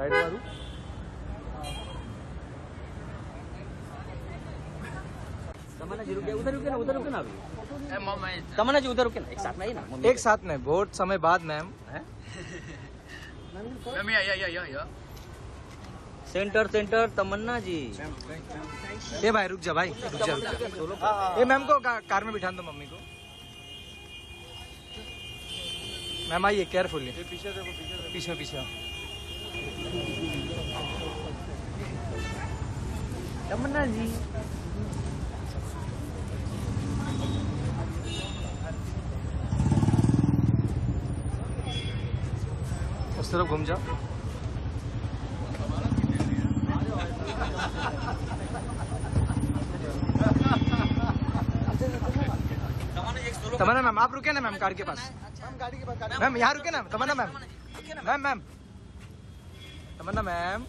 Side मारू। तमन्ना जी रुके, उधर रुके ना, उधर रुके ना अभी। तमन्ना जी उधर रुके ना, एक साथ में ही ना। एक साथ में, बहुत समय बाद मैम। सेंटर सेंटर तमन्ना जी। ये भाई रुक जा भाई, रुक जा। ये मैम को कार में बिठा दो, मम्मी को। मैम आइए, केयरफुली। पीछे पीछे। तमन्ना जी उस तरफ घूम जाओ। तमन्ना मैम आप रुके ना मैम, कार के पास। मैम यहाँ रुके ना तमन्ना मैम। मैम तमन्ना मैम।